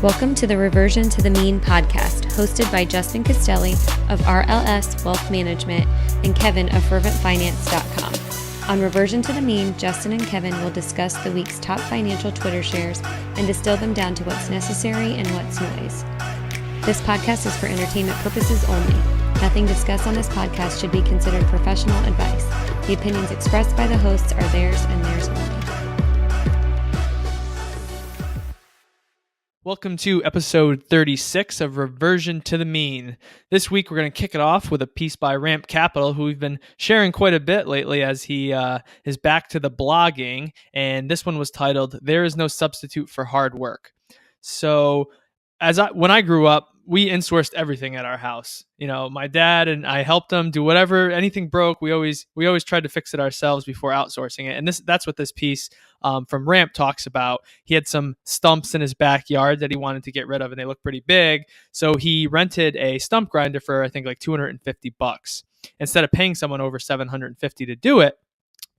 Welcome to the Reversion to the Mean podcast, hosted by Justin Castelli of RLS Wealth Management and Kevin of FerventFinance.com. On Reversion to the Mean, Justin and Kevin will discuss the week's top financial Twitter shares and distill them down to what's necessary and what's noise. This podcast is for entertainment purposes only. Nothing discussed on this podcast should be considered professional advice. The opinions expressed by the hosts are theirs and theirs only. Welcome to episode 36 of Reversion to the Mean. This week we're going to kick it off with a piece by Ramp Capital, who we've been sharing quite a bit lately as he is back to the blogging. And this one was titled, "There is no substitute for hard work." So when I grew up, we insourced everything at our house. You know, my dad and I helped him do whatever, anything broke. We always tried to fix it ourselves before outsourcing it. And that's what this piece from Ramp talks about. He had some stumps in his backyard that he wanted to get rid of, and they look pretty big. So he rented a stump grinder for, I think, like $250 instead of paying someone over $750 to do it.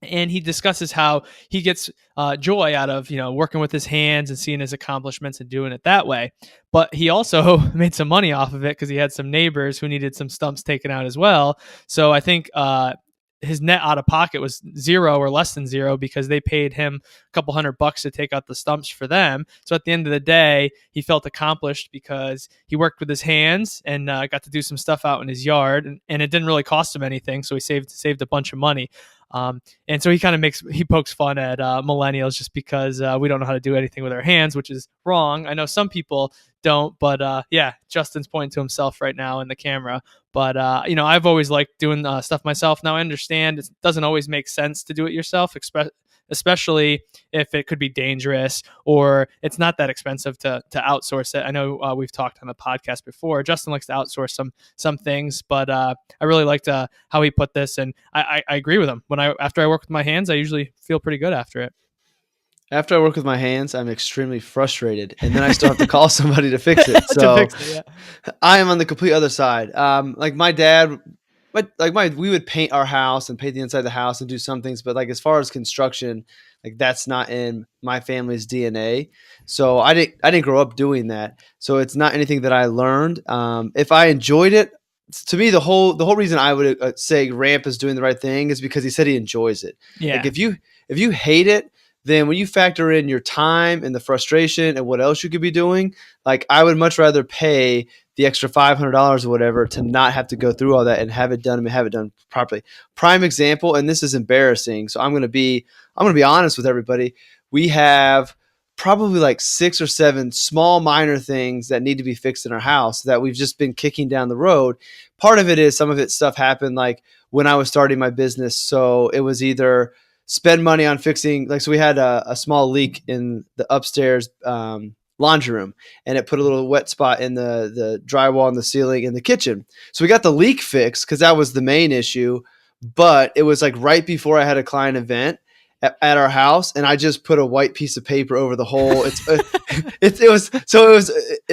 And he discusses how he gets joy out of, working with his hands and seeing his accomplishments and doing it that way. But he also made some money off of it because he had some neighbors who needed some stumps taken out as well. So I think his net out of pocket was zero or less than zero because they paid him a couple $100 to take out the stumps for them. So at the end of the day, he felt accomplished because he worked with his hands and got to do some stuff out in his yard, and it didn't really cost him anything. So he saved a bunch of money. And so he pokes fun at millennials just because we don't know how to do anything with our hands, which is wrong. I know some people don't, but Justin's pointing to himself right now in the camera. But I've always liked doing stuff myself. Now I understand it doesn't always make sense to do it yourself, especially if it could be dangerous or it's not that expensive to outsource it. I know we've talked on the podcast before. Justin likes to outsource some things, but I really liked how he put this, and I agree with him. After I work with my hands, I usually feel pretty good after it. After I work with my hands, I'm extremely frustrated, and then I still have to call somebody to fix it. So I am on the complete other side. Like my dad, we would paint our house and paint the inside of the house and do some things, but like as far as construction, like that's not in my family's DNA. So I didn't grow up doing that. So it's not anything that I learned. If I enjoyed it, to me, the whole reason I would say Ramp is doing the right thing is because he said he enjoys it. Yeah. Like if you hate it, then when you factor in your time and the frustration and what else you could be doing, like I would much rather pay the extra $500 or whatever to not have to go through all that and have it done properly. Prime example, and this is embarrassing, so I'm gonna be honest with everybody. We have probably like 6 or 7 small minor things that need to be fixed in our house that we've just been kicking down the road. Part of it is some of it stuff happened like when I was starting my business, so it was either spend money on fixing, so we had a small leak in the upstairs laundry room, and it put a little wet spot in the drywall in the ceiling in the kitchen. So we got the leak fixed because that was the main issue, but it was like right before I had a client event at our house, and I just put a white piece of paper over the hole. If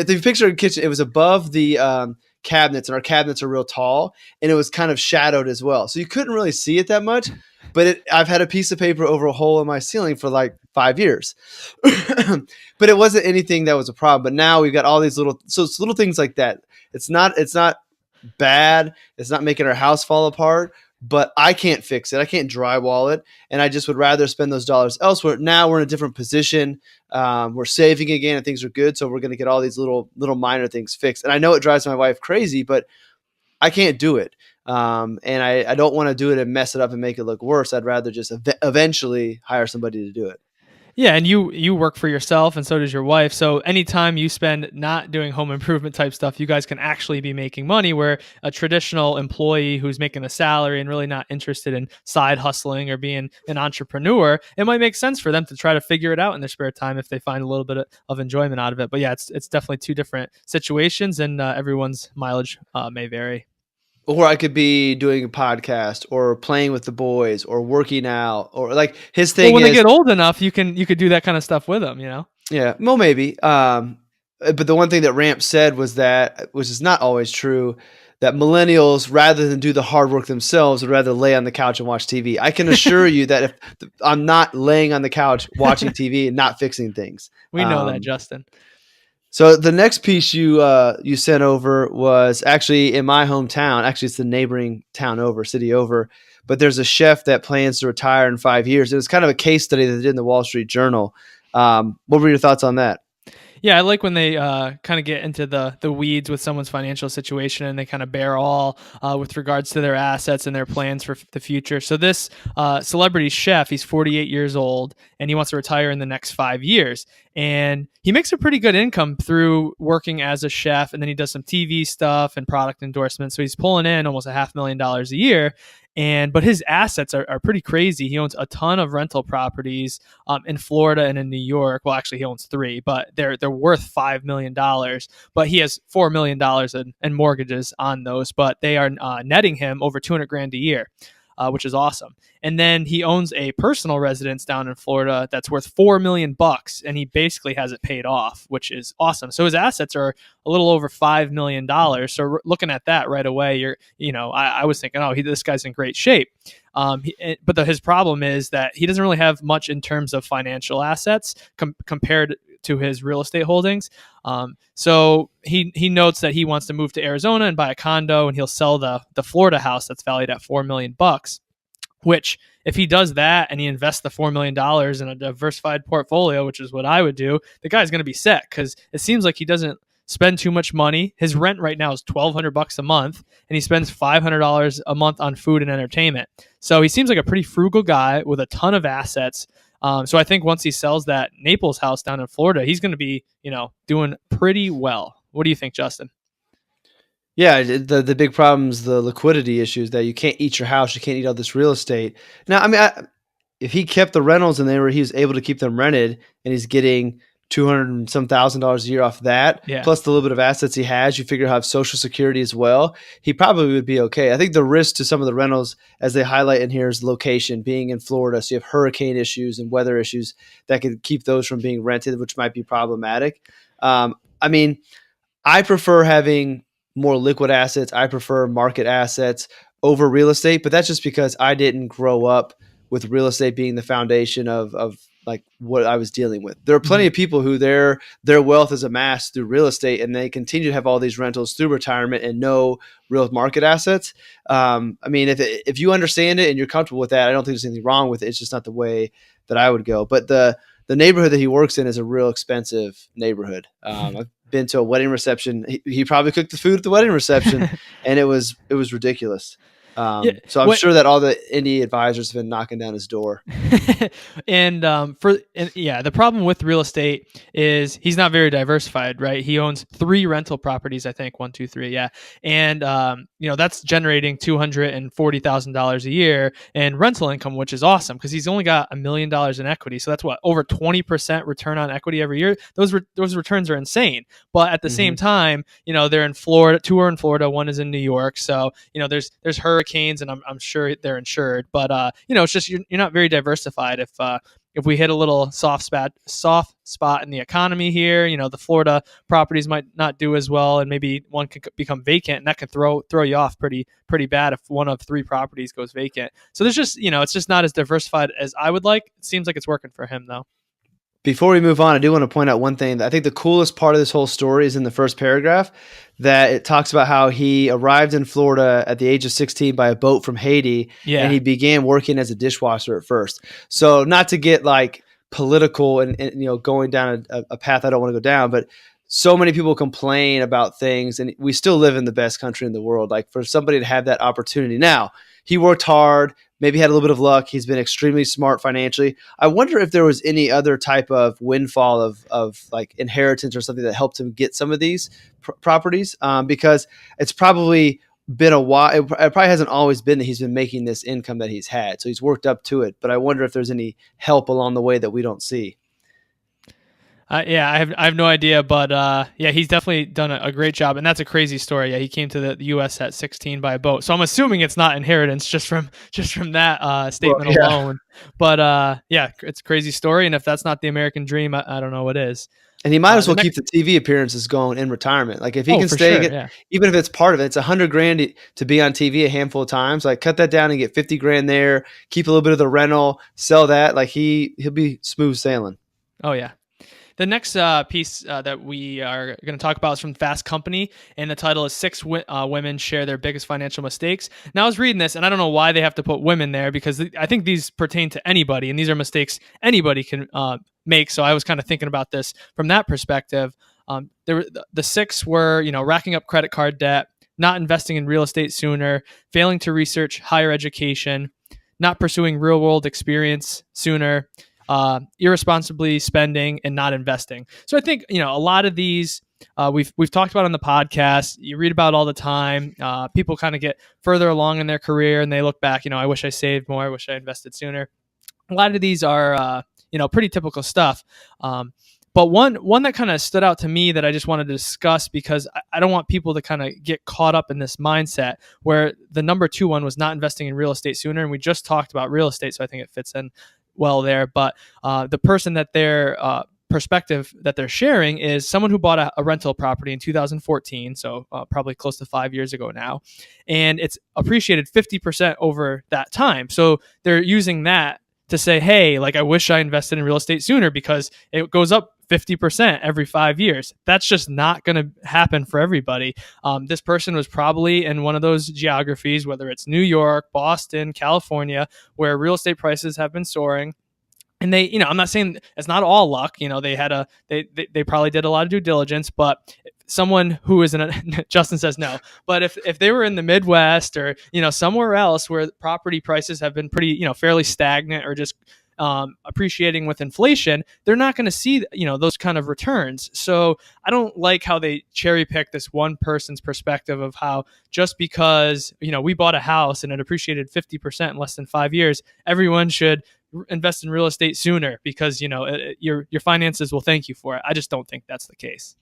you picture a kitchen, it was above the cabinets, and our cabinets are real tall, and it was kind of shadowed as well. So you couldn't really see it that much. But I've had a piece of paper over a hole in my ceiling for like 5 years. But it wasn't anything that was a problem. But now we've got all these little things like that. It's not bad. It's not making our house fall apart. But I can't fix it. I can't drywall it. And I just would rather spend those dollars elsewhere. Now we're in a different position. We're saving again and things are good. So we're going to get all these little minor things fixed. And I know it drives my wife crazy, but I can't do it. And I don't want to do it and mess it up and make it look worse. I'd rather just eventually hire somebody to do it. Yeah, and you work for yourself, and so does your wife. So anytime you spend not doing home improvement type stuff, you guys can actually be making money, where a traditional employee who's making a salary and really not interested in side hustling or being an entrepreneur, it might make sense for them to try to figure it out in their spare time if they find a little bit of enjoyment out of it. But yeah, it's definitely two different situations, and everyone's mileage may vary. Or I could be doing a podcast or playing with the boys or working out, or like his thing. Well, when they get old enough, you could do that kind of stuff with them, Yeah, well, maybe. But the one thing that Ramp said was that, which is not always true, that millennials, rather than do the hard work themselves, would rather lay on the couch and watch TV. I can assure you that if I'm not laying on the couch watching TV and not fixing things. We know that, Justin. So the next piece you sent over was actually in my hometown. Actually, it's the neighboring town over, city over. But there's a chef that plans to retire in 5 years. It was kind of a case study that they did in the Wall Street Journal. What were your thoughts on that? Yeah, I like when they kind of get into the weeds with someone's financial situation and they kind of bear all with regards to their assets and their plans for the future. So this celebrity chef, he's 48 years old and he wants to retire in the next 5 years. And he makes a pretty good income through working as a chef, and then he does some TV stuff and product endorsements. So he's pulling in almost $500,000 a year. But his assets are pretty crazy. He owns a ton of rental properties in Florida and in New York. Well, actually, he owns three, but they're worth $5 million. But he has $4 million in mortgages on those. But they are netting him over 200 grand a year, which is awesome. And then he owns a personal residence down in Florida that's worth $4 million, and he basically has it paid off, which is awesome. So his assets are a little over $5 million. So looking at that right away, I was thinking, oh, this guy's in great shape. But his problem is that he doesn't really have much in terms of financial assets compared to his real estate holdings. So he notes that he wants to move to Arizona and buy a condo, and he'll sell the Florida house that's valued at $4 million. Which, if he does that and he invests the $4 million in a diversified portfolio, which is what I would do, the guy's going to be set, because it seems like he doesn't spend too much money. His rent right now is $1,200 a month, and he spends $500 a month on food and entertainment. So he seems like a pretty frugal guy with a ton of assets. So I think once he sells that Naples house down in Florida, he's going to be, doing pretty well. What do you think, Justin? Yeah, the big problem is the liquidity issues, that you can't eat your house, you can't eat all this real estate. Now, I mean, if he kept the rentals and he was able to keep them rented, and he's getting 200 and some $1,000s a year off that, plus the little bit of assets he has, you figure he'll have Social Security as well, he probably would be okay. I think the risk to some of the rentals, as they highlight in here, is location, being in Florida. So you have hurricane issues and weather issues that could keep those from being rented, which might be problematic. I mean, I prefer having more liquid assets. I prefer market assets over real estate, but that's just because I didn't grow up with real estate being the foundation of like what I was dealing with. There are plenty of people who their wealth is amassed through real estate, and they continue to have all these rentals through retirement and no real market assets. I mean, if you understand it and you're comfortable with that, I don't think there's anything wrong with it. It's just not the way that I would go. But the neighborhood that he works in is a real expensive neighborhood. I've been to a wedding reception. He probably cooked the food at the wedding reception, and it was ridiculous. So I'm sure that all the indie advisors have been knocking down his door. The problem with real estate is he's not very diversified, right? He owns 3 rental properties, I think, 1, 2, 3, yeah, and that's generating $240,000 a year in rental income, which is awesome because he's only got $1 million in equity. So that's over 20% return on equity every year. Those returns are insane. But at the same time, they're in Florida. 2 are in Florida. 1 is in New York. So there's hurricanes, and I'm sure they're insured. But it's just you're not very diversified. If we hit a little soft spot in the economy here, the Florida properties might not do as well, and maybe one could become vacant, and that can throw you off pretty bad if 1 of 3 properties goes vacant. So there's just it's just not as diversified as I would like. It seems like it's working for him though. Before we move on, I do want to point out one thing. That I think the coolest part of this whole story is in the first paragraph, that it talks about how he arrived in Florida at the age of 16 by a boat from Haiti, and he began working as a dishwasher at first. So not to get like political and going down a path I don't want to go down, but so many people complain about things, and we still live in the best country in the world. Like, for somebody to have that opportunity. Now, he worked hard, maybe had a little bit of luck. He's been extremely smart financially. I wonder if there was any other type of windfall of like inheritance or something that helped him get some of these properties, because it's probably been a while. It probably hasn't always been that he's been making this income that he's had. So he's worked up to it. But I wonder if there's any help along the way that we don't see. I have no idea, but he's definitely done a great job, and that's a crazy story. Yeah, he came to the U.S. at 16 by a boat, so I'm assuming it's not inheritance just from that statement alone. But it's a crazy story, and if that's not the American dream, I don't know what is. And he might as well keep the TV appearances going in retirement. Like, if he can stay, even if it's part of it, it's $100,000 to be on TV a handful of times. Like, cut that down and get $50,000 there. Keep a little bit of the rental, sell that. Like, he'll be smooth sailing. Oh yeah. The next piece that we are going to talk about is from Fast Company, and the title is Six Women Share Their Biggest Financial Mistakes. Now, I was reading this, and I don't know why they have to put women there, because I think these pertain to anybody, and these are mistakes anybody can make. So I was kind of thinking about this from that perspective. The six were, racking up credit card debt, not investing in real estate sooner, failing to research higher education, not pursuing real-world experience sooner, irresponsibly spending, and not investing. So I think, a lot of these we've talked about on the podcast. You read about all the time. People kind of get further along in their career and they look back, I wish I saved more. I wish I invested sooner. A lot of these are, pretty typical stuff. But one that kind of stood out to me that I just wanted to discuss, because I don't want people to kind of get caught up in this mindset, where the number 2 one was not investing in real estate sooner. And we just talked about real estate, so I think it fits in well there. But the person that their perspective that they're sharing is someone who bought a rental property in 2014, so probably close to 5 years ago now, and it's appreciated 50% over that time. So they're using that to say, hey, like, I wish I invested in real estate sooner because it goes up 50% every 5 years. That's just not going to happen for everybody. This person was probably in one of those geographies, whether it's New York, Boston, California, where real estate prices have been soaring. And they, I'm not saying it's not all luck. They probably did a lot of due diligence, but someone who is Justin says no, but if they were in the Midwest or, somewhere else where property prices have been pretty, fairly stagnant or just appreciating with inflation, they're not going to see, those kind of returns. So I don't like how they cherry pick this one person's perspective of how just because, we bought a house and it appreciated 50% in less than 5 years, everyone should invest in real estate sooner because, your finances will thank you for it. I just don't think that's the case.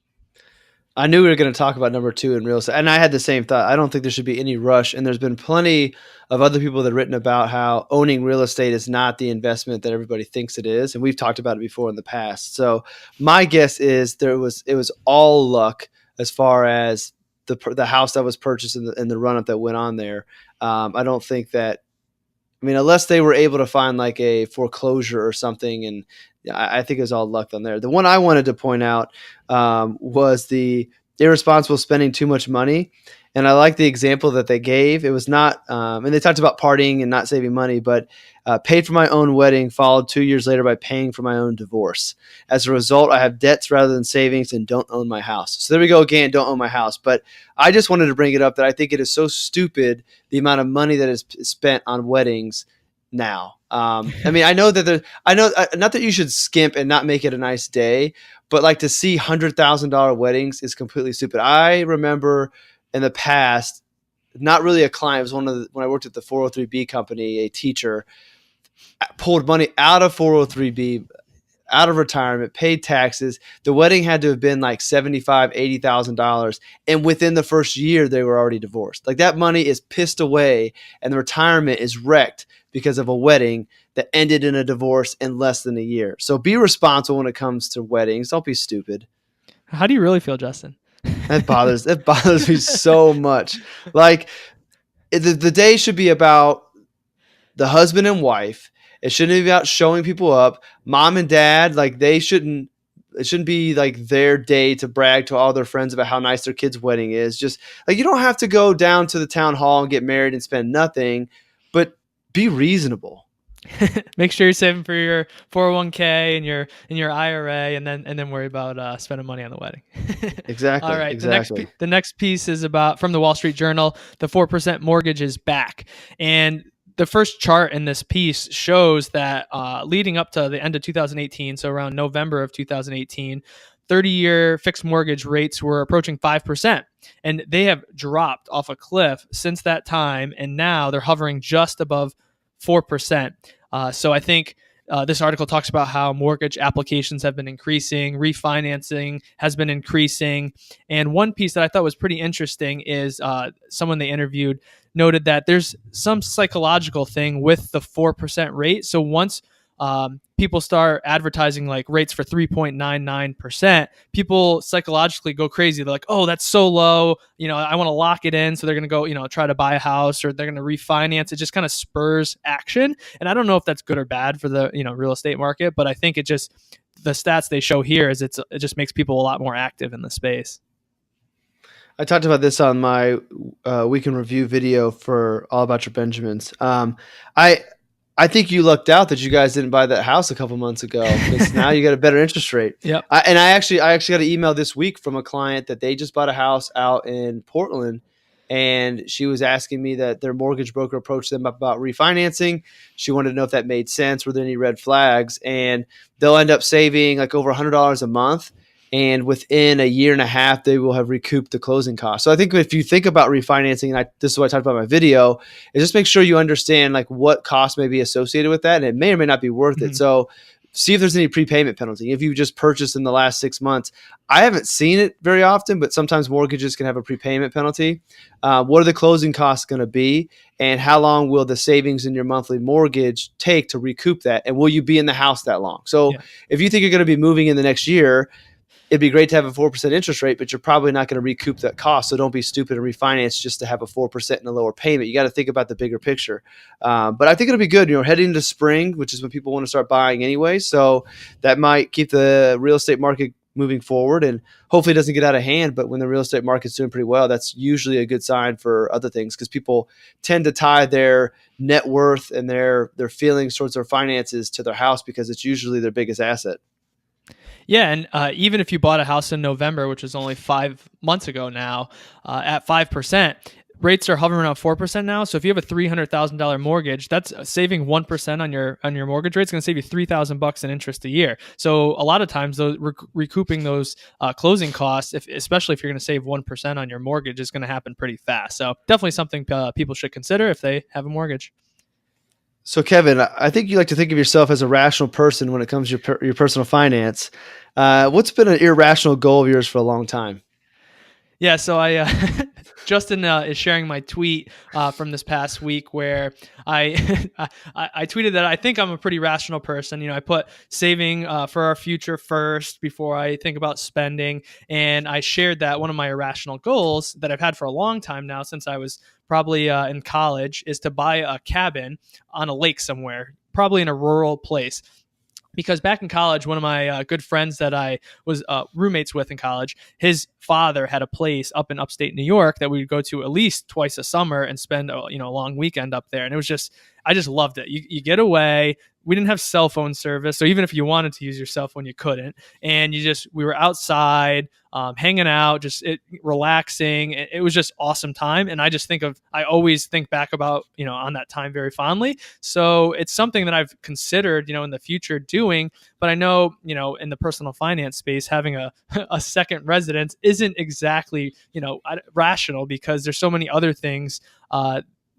I knew we were going to talk about number 2 in real estate, and I had the same thought. I don't think there should be any rush, and there's been plenty of other people that have written about how owning real estate is not the investment that everybody thinks it is, and we've talked about it before in the past. So my guess is it was all luck as far as the house that was purchased and the run-up that went on there. I don't think that, unless they were able to find like a foreclosure or something, and I think it was all luck on there. The one I wanted to point out was the irresponsible spending too much money. And I like the example that they gave. It was not, and they talked about partying and not saving money, but paid for my own wedding, followed 2 years later by paying for my own divorce. As a result, I have debts rather than savings and don't own my house. So there we go again, don't own my house. But I just wanted to bring it up that I think it is so stupid, the amount of money that is spent on weddings now. I know that not that you should skimp and not make it a nice day, but like to see $100,000 weddings is completely stupid. I remember in the past, not really a client, it was when I worked at the 403B company, a teacher pulled money out of 403B, out of retirement, paid taxes. The wedding had to have been like $75,000, $80,000. And within the first year, they were already divorced. Like that money is pissed away and the retirement is wrecked because of a wedding that ended in a divorce in less than a year. So be responsible when it comes to weddings. Don't be stupid. How do you really feel, Justin? That bothers me so much. Like the day should be about the husband and wife. It shouldn't be about showing people up. Mom and dad, like it shouldn't be like their day to brag to all their friends about how nice their kid's wedding is. Just like, you don't have to go down to the town hall and get married and spend nothing, but be reasonable. Make sure you're saving for your 401k and your IRA, and then worry about spending money on the wedding. Exactly. All right. Exactly. The next piece is from the Wall Street Journal. The 4% mortgage is back, and the first chart in this piece shows that leading up to the end of 2018, so around November of 2018, 30-year fixed mortgage rates were approaching 5%, and they have dropped off a cliff since that time, and now they're hovering just above 4%. So I think this article talks about how mortgage applications have been increasing, refinancing has been increasing. And one piece that I thought was pretty interesting is someone they interviewed noted that there's some psychological thing with the 4% rate. So once people start advertising like rates for 3.99%, people psychologically go crazy. They're like, oh, that's so low. I want to lock it in. So they're going to go, try to buy a house, or they're going to refinance. It just kind of spurs action. And I don't know if that's good or bad for the, real estate market, but I think the stats they show here is it just makes people a lot more active in the space. I talked about this on my weekend review video for All About Your Benjamins. I think you lucked out that you guys didn't buy that house a couple months ago, because now you got a better interest rate. Yep. I actually got an email this week from a client that they just bought a house out in Portland, and she was asking me that their mortgage broker approached them about refinancing. She wanted to know if that made sense. Were there any red flags? And they'll end up saving like over $100 a month. And within a year and a half, they will have recouped the closing costs. So I think if you think about refinancing, and this is what I talked about in my video, is just make sure you understand like what costs may be associated with that, and it may or may not be worth it. So see if there's any prepayment penalty. If you just purchased in the last 6 months, I haven't seen it very often, but sometimes mortgages can have a prepayment penalty. What are the closing costs going to be, and how long will the savings in your monthly mortgage take to recoup that? And will you be in the house that long? So if you think you're going to be moving in the next year, it'd be great to have a 4% interest rate, but you're probably not going to recoup that cost. So don't be stupid and refinance just to have a 4% and a lower payment. You got to think about the bigger picture. But I think it'll be good. Heading into spring, which is when people want to start buying anyway. So that might keep the real estate market moving forward, and hopefully it doesn't get out of hand. But when the real estate market's doing pretty well, that's usually a good sign for other things, because people tend to tie their net worth and their feelings towards their finances to their house, because it's usually their biggest asset. Yeah, and even if you bought a house in November, which was only 5 months ago now, at 5%, rates are hovering around 4% now. So if you have a $300,000 mortgage, that's saving 1% on your mortgage rate. It's going to save you $3,000 in interest a year. So a lot of times, those recouping those closing costs, especially if you're going to save 1% on your mortgage, is going to happen pretty fast. So definitely something people should consider if they have a mortgage. So, Kevin, I think you like to think of yourself as a rational person when it comes to your personal finance. What's been an irrational goal of yours for a long time? Yeah, so Justin is sharing my tweet from this past week, where I I tweeted that I think I'm a pretty rational person. I put saving for our future first before I think about spending, and I shared that one of my irrational goals that I've had for a long time now, since I was probably in college, is to buy a cabin on a lake somewhere, probably in a rural place. Because back in college, one of my good friends that I was roommates with in college, his father had a place up in upstate New York that we would go to at least twice a summer and spend a long weekend up there. And it was I just loved it. You get away. We didn't have cell phone service, so even if you wanted to use your cell phone, you couldn't. And we were outside, hanging out, relaxing. It was just awesome time. And I always think back about, on that time very fondly. So it's something that I've considered, in the future doing. But I know, in the personal finance space, having a second residence isn't exactly, rational, because there's so many other things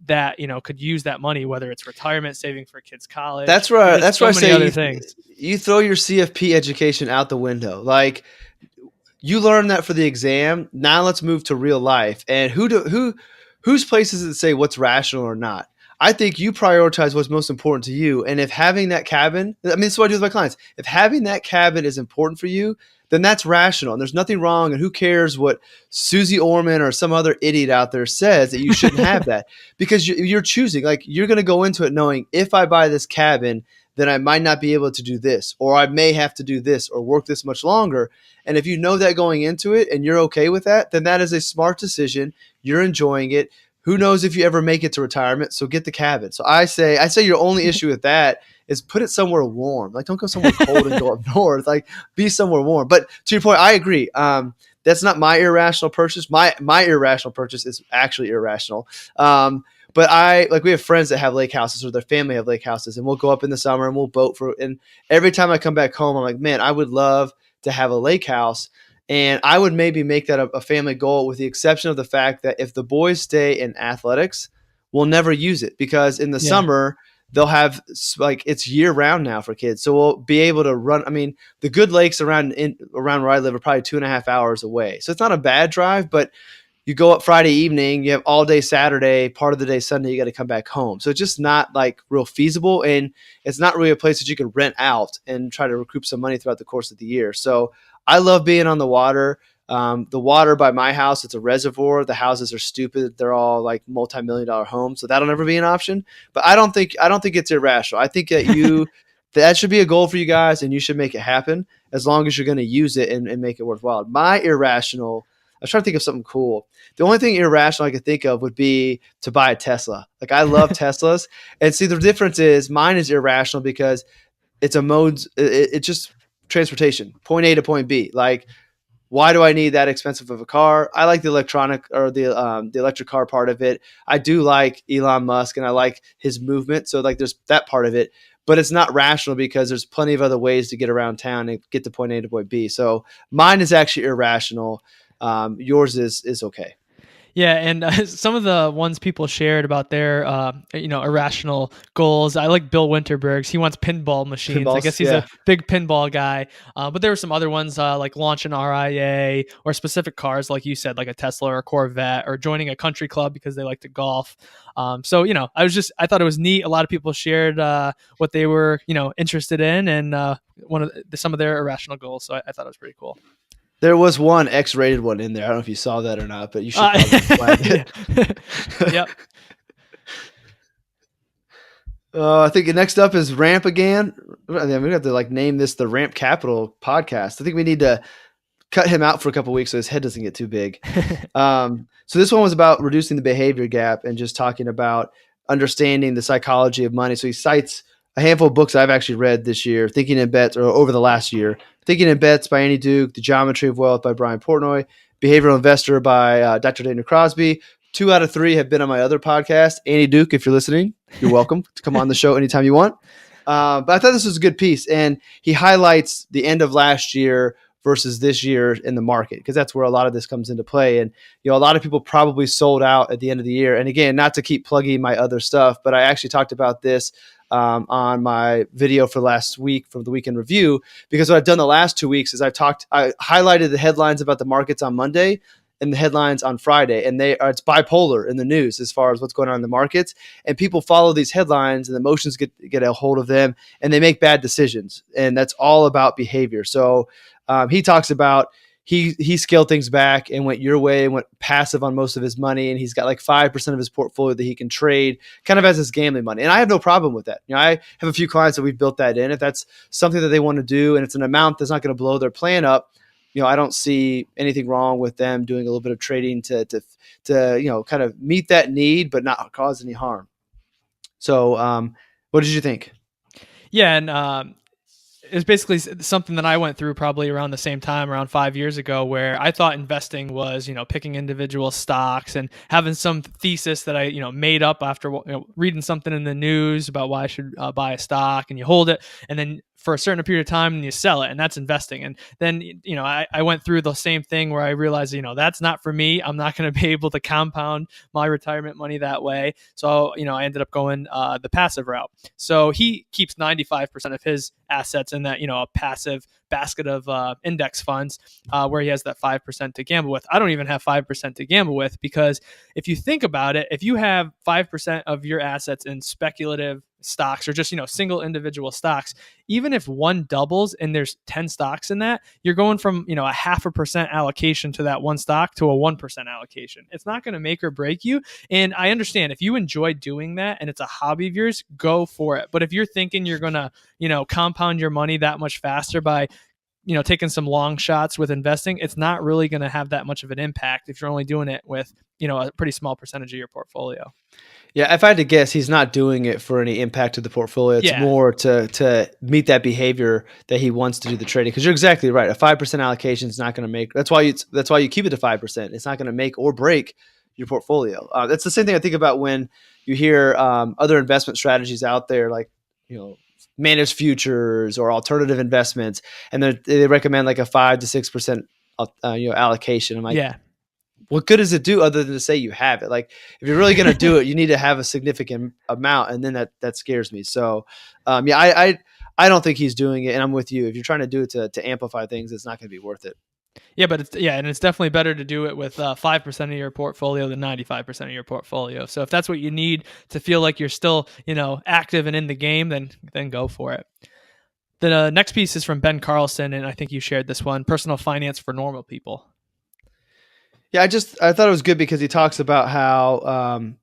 that could use that money, whether it's retirement, saving for kids' college. That's where I say things. You throw your CFP education out the window. Like, you learned that for the exam. Now let's move to real life. And whose place is it to say what's rational or not? I think you prioritize what's most important to you. And if having that cabin, this is what I do with my clients. If having that cabin is important for you, then that's rational. And there's nothing wrong. And who cares what Susie Orman or some other idiot out there says that you shouldn't have that? Because you're choosing. Like, you're going to go into it knowing, if I buy this cabin, then I might not be able to do this, or I may have to do this, or work this much longer. And if you know that going into it and you're okay with that, then that is a smart decision. You're enjoying it. Who knows if you ever make it to retirement? So get the cabin. So I say your only issue with that is put it somewhere warm. Like, don't go somewhere cold and go up north. Like, be somewhere warm. But to your point, I agree. That's not my irrational purchase. My irrational purchase is actually irrational. But we have friends that have lake houses, or their family have lake houses, and we'll go up in the summer and we'll boat and every time I come back home, I'm like, man, I would love to have a lake house. And I would maybe make that a family goal, with the exception of the fact that if the boys stay in athletics, we'll never use it, because in the summer they'll have, like, it's year round now for kids. So we'll be able to run. I mean, the good lakes around where I live are probably 2.5 hours away. So it's not a bad drive, but you go up Friday evening, you have all day Saturday, part of the day Sunday, you got to come back home. So it's just not like real feasible. And it's not really a place that you can rent out and try to recoup some money throughout the course of the year. So I love being on the water. The water by my house, it's a reservoir. The houses are stupid. They're all like multi-million-dollar homes. So that'll never be an option. But I don't think it's irrational. I think that that should be a goal for you guys, and you should make it happen as long as you're going to use it and make it worthwhile. My irrational, I was trying to think of something cool. The only thing irrational I could think of would be to buy a Tesla. Like, I love Teslas. And see, the difference is mine is irrational because it's a mode. It's just transportation, point A to point B. Like, why do I need that expensive of a car? I like the electronic or the electric car part of it. I do like Elon Musk and I like his movement. So like there's that part of it, but it's not rational because there's plenty of other ways to get around town and get to point A to point B. So mine is actually irrational. Yours is okay. Yeah, and some of the ones people shared about their, irrational goals. I like Bill Winterberg's. He wants pinball machines. I guess he's a big pinball guy. But there were some other ones like launch an RIA or specific cars, like you said, like a Tesla or a Corvette, or joining a country club because they like to golf. I thought it was neat. A lot of people shared what they were, interested in, and some of their irrational goals. So I thought it was pretty cool. There was one X-rated one in there. I don't know if you saw that or not, but you should probably flag it. Yep. I think next up is Ramp again. I mean, we have to name this the Ramp Capital podcast. I think we need to cut him out for a couple of weeks so his head doesn't get too big. So this one was about reducing the behavior gap and just talking about understanding the psychology of money. So he cites a handful of books I've actually read this year, Thinking in Bets, or over the last year. Thinking in Bets by Andy Duke, The Geometry of Wealth by Brian Portnoy, Behavioral Investor by Dr. Dana Crosby. 2 out of 3 have been on my other podcast. Andy Duke, if you're listening, you're welcome to come on the show anytime you want. But I thought this was a good piece. And he highlights the end of last year versus this year in the market, because that's where a lot of this comes into play. And, a lot of people probably sold out at the end of the year. And again, not to keep plugging my other stuff, but I actually talked about this on my video for last week from the Weekend Review, because what I've done the last 2 weeks is I highlighted the headlines about the markets on Monday and the headlines on Friday, and it's bipolar in the news as far as what's going on in the markets, and people follow these headlines and the emotions get a hold of them and they make bad decisions, and that's all about behavior. So he talks about he scaled things back and went your way and went passive on most of his money. And he's got like 5% of his portfolio that he can trade kind of as his gambling money. And I have no problem with that. I have a few clients that we've built that in. If that's something that they want to do and it's an amount that's not going to blow their plan up, I don't see anything wrong with them doing a little bit of trading to kind of meet that need, but not cause any harm. So what did you think? Yeah. And, it's basically something that I went through probably around the same time, around 5 years ago, where I thought investing was, picking individual stocks and having some thesis that I, made up after reading something in the news about why I should buy a stock, and you hold it, and then for a certain period of time and you sell it, and that's investing. And then, I went through the same thing where I realized, that's not for me. I'm not going to be able to compound my retirement money that way. So, I ended up going the passive route. So he keeps 95% of his assets in that, a passive basket of index funds where he has that 5% to gamble with. I don't even have 5% to gamble with, because if you think about it, if you have 5% of your assets in speculative stocks or just, single individual stocks, even if one doubles and there's 10 stocks in that, you're going from, a 0.5% allocation to that one stock to a 1% allocation. It's not going to make or break you. And I understand if you enjoy doing that and it's a hobby of yours, go for it. But if you're thinking you're going to, compound your money that much faster by, taking some long shots with investing, it's not really going to have that much of an impact if you're only doing it with, a pretty small percentage of your portfolio. Yeah, if I had to guess, he's not doing it for any impact to the portfolio. It's more to meet that behavior that he wants to do the trading. Because you're exactly right. A 5% allocation is not going to make. That's why you keep it to 5%. It's not going to make or break your portfolio. That's the same thing I think about when you hear other investment strategies out there, like managed futures or alternative investments, and they recommend like a 5 to 6% allocation. I'm like, yeah. What good does it do other than to say you have it? Like, if you're really going to do it, you need to have a significant amount, and then that scares me. So, I don't think he's doing it, and I'm with you. If you're trying to do it to amplify things, it's not going to be worth it. Yeah, but it's definitely better to do it with 5% of your portfolio than 95% of your portfolio. So if that's what you need to feel like you're still, active and in the game, then go for it. The next piece is from Ben Carlson, and I think you shared this one: Personal Finance for Normal People. Yeah, I thought it was good because he talks about how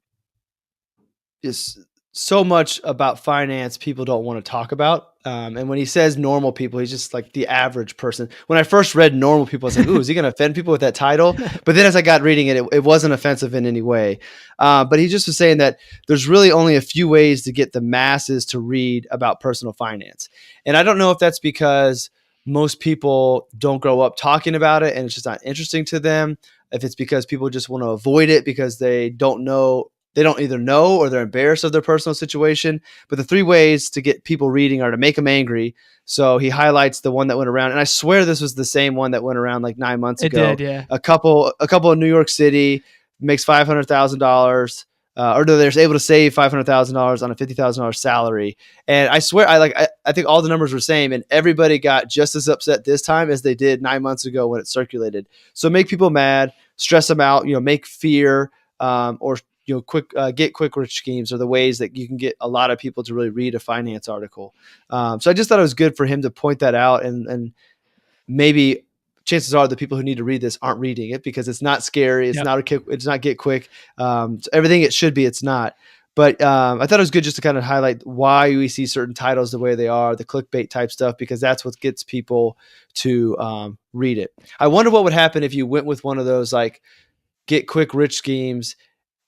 is so much about finance people don't want to talk about. And when he says normal people, he's just like the average person. When I first read normal people, I was like, ooh, is he going to offend people with that title? But then as I got reading it, it wasn't offensive in any way. But he just was saying that there's really only a few ways to get the masses to read about personal finance. And I don't know if that's because most people don't grow up talking about it and it's just not interesting to them. If it's because people just want to avoid it because they don't either know or they're embarrassed of their personal situation. But the 3 ways to get people reading are to make them angry. So he highlights the one that went around, and I swear this was the same one that went around like 9 months ago. It did, yeah. A couple in New York City makes $500,000, or they're able to save $500,000 on a $50,000 salary. And I swear, I think all the numbers were the same, and everybody got just as upset this time as they did 9 months ago when it circulated. So make people mad, stress them out, make fear, or get quick rich schemes are the ways that you can get a lot of people to really read a finance article. So I just thought it was good for him to point that out, and maybe chances are the people who need to read this aren't reading it because it's not scary. It's it's not get quick. Everything it should be, it's not. But I thought it was good just to kind of highlight why we see certain titles the way they are, the clickbait type stuff, because that's what gets people to read it. I wonder what would happen if you went with one of those like get quick rich schemes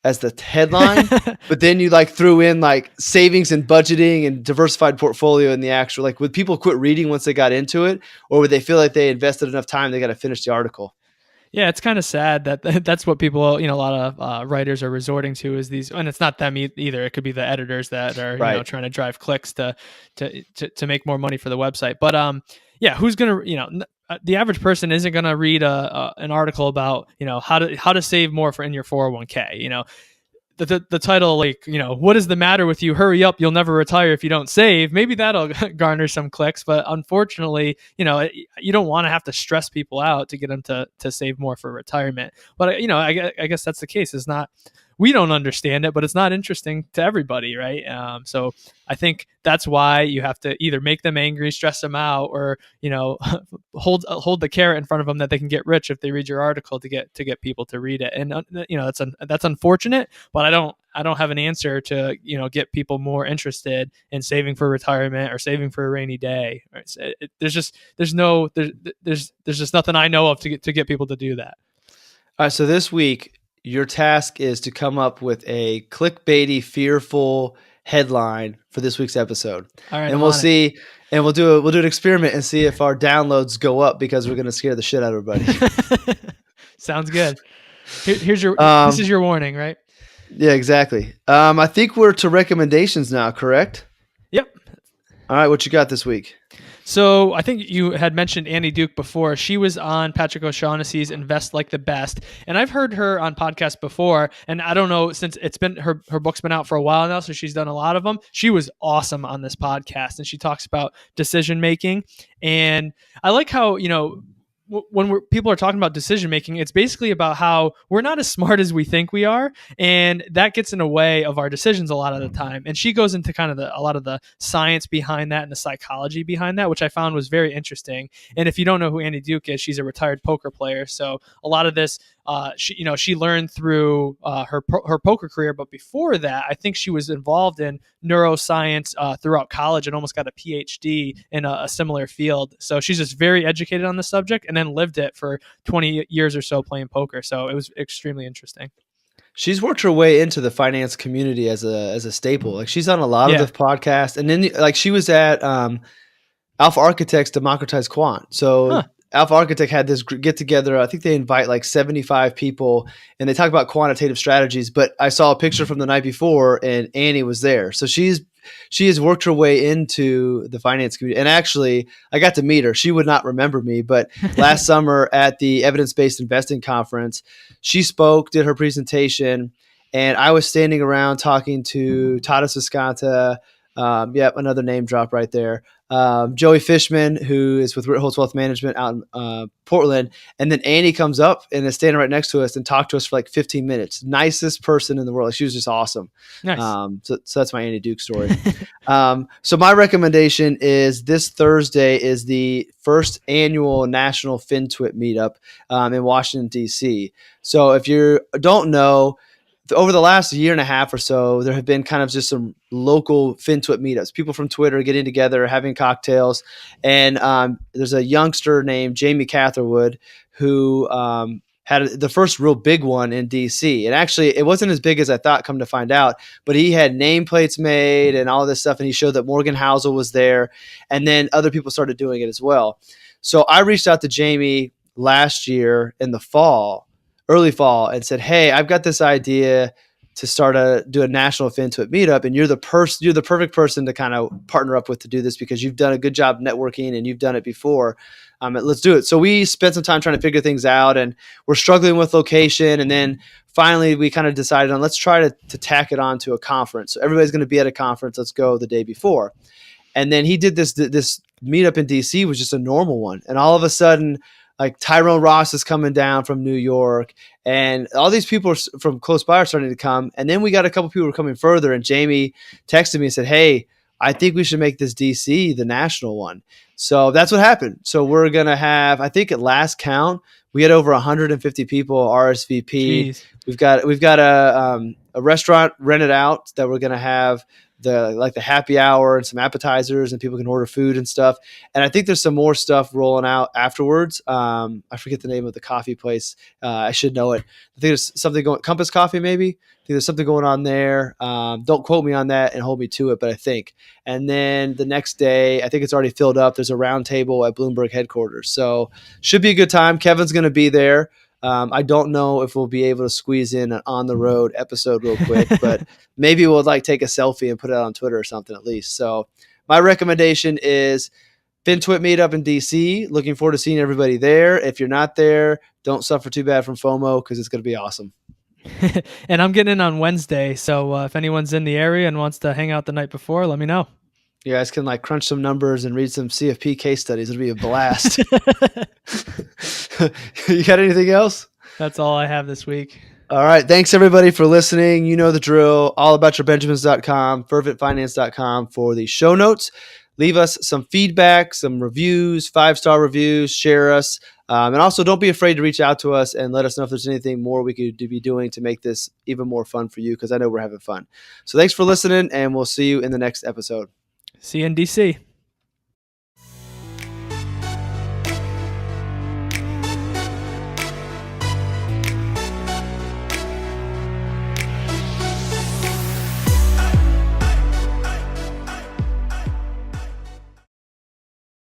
as the headline, but then you threw in savings and budgeting and diversified portfolio in the actual, would people quit reading once they got into it, or would they feel like they invested enough time they got to finish the article? Yeah, it's kind of sad that that's what people, a lot of writers are resorting to is these, and it's not them either. It could be the editors that are trying to drive clicks to make more money for the website. But who's gonna the average person isn't gonna read an article about how to save more in your 401k. The title, what is the matter with you? Hurry up, you'll never retire if you don't save. Maybe that'll garner some clicks, but unfortunately, you don't want to have to stress people out to get them to save more for retirement. But I guess that's the case. It's not, we don't understand it, but it's not interesting to everybody, right? So I think that's why you have to either make them angry, stress them out, or hold the carrot in front of them that they can get rich if they read your article to get people to read it. And that's unfortunate, but I don't have an answer to get people more interested in saving for retirement or saving for a rainy day. There's just nothing I know of to get people to do that. All right, so this week your task is to come up with a clickbaity, fearful headline for this week's episode. All right, and we'll see, and we'll do an experiment and see if our downloads go up because we're going to scare the shit out of everybody. Sounds good. Here's your this is your warning, right? Yeah, exactly. I think we're to recommendations now, correct? Yep. All right, what you got this week? So I think you had mentioned Annie Duke before. She was on Patrick O'Shaughnessy's Invest Like the Best, and I've heard her on podcasts before. And I don't know, since it's been her book's been out for a while now, so she's done a lot of them. She was awesome on this podcast, and she talks about decision making. And I like how when people are talking about decision making, it's basically about how we're not as smart as we think we are, and that gets in the way of our decisions a lot of the time. And she goes into kind of a lot of the science behind that and the psychology behind that, which I found was very interesting. And if you don't know who Annie Duke is, she's a retired poker player. So a lot of this, she learned through her poker career. But before that, I think she was involved in neuroscience throughout college and almost got a PhD in a similar field. So she's just very educated on the subject, and then lived it for 20 years or so playing poker. So it was extremely interesting. She's worked her way into the finance community as a staple. She's on a lot of the podcasts, and then she was at Alpha Architects Democratized Quant. So Alpha Architect had this get together. I think they invite 75 people, and they talk about quantitative strategies. But I saw a picture from the night before, and Annie was there. So she has worked her way into the finance community. And actually, I got to meet her. She would not remember me, but last summer at the Evidence-Based Investing Conference, she spoke, did her presentation, and I was standing around talking to Tadas Visconta. Another name drop right there. Joey Fishman, who is with Ritholtz Wealth Management out in Portland. And then Annie comes up and is standing right next to us and talked to us for like 15 minutes. Nicest person in the world. Like, she was just awesome. Nice. So that's my Annie Duke story. So my recommendation is this Thursday is the first annual National FinTwit meetup in Washington, D.C. So if you don't know, over the last year and a half or so, there have been kind of just some local FinTwit meetups. People from Twitter getting together, having cocktails. And there's a youngster named Jamie Catherwood who had the first real big one in DC. And actually, it wasn't as big as I thought, come to find out. But he had nameplates made and all this stuff. And he showed that Morgan Housel was there. And then other people started doing it as well. So I reached out to Jamie last year in the early fall, and said, "Hey, I've got this idea to do a national FinTwit meetup, and you're the perfect person to kind of partner up with to do this because you've done a good job networking and you've done it before. Let's do it." So we spent some time trying to figure things out, and we're struggling with location. And then finally, we kind of decided on let's try to tack it on to a conference. So everybody's going to be at a conference. Let's go the day before. And then he did this meetup in DC was just a normal one, and all of a sudden, like Tyrone Ross is coming down from New York, and all these people from close by are starting to come. And then we got a couple people who are coming further, and Jamie texted me and said, "Hey, I think we should make this DC the national one." So that's what happened. So we're going to have, I think at last count, we had over 150 people RSVP. Jeez. We've got a restaurant rented out that we're going to have the happy hour and some appetizers, and people can order food and stuff. And I think there's some more stuff rolling out afterwards. I forget the name of the coffee place. I should know it. I think there's something going, Compass Coffee, maybe. I think there's something going on there. Don't quote me on that and hold me to it, but I think. And then the next day, I think it's already filled up. There's a round table at Bloomberg headquarters. So should be a good time. Kevin's going to be there. I don't know if we'll be able to squeeze in an on the road episode real quick, but maybe we'll take a selfie and put it on Twitter or something at least. So my recommendation is FinTwit meetup in DC. Looking forward to seeing everybody there. If you're not there, don't suffer too bad from FOMO because it's going to be awesome. And I'm getting in on Wednesday. So if anyone's in the area and wants to hang out the night before, let me know. You guys can crunch some numbers and read some CFP case studies. It'll be a blast. You got anything else? That's all I have this week. All right. Thanks, everybody, for listening. You know the drill. allaboutyourbenjamins.com, ferventfinance.com for the show notes. Leave us some feedback, some reviews, 5-star reviews, share us. And also, don't be afraid to reach out to us and let us know if there's anything more we could be doing to make this even more fun for you, because I know we're having fun. So thanks for listening, and we'll see you in the next episode. See you in DC.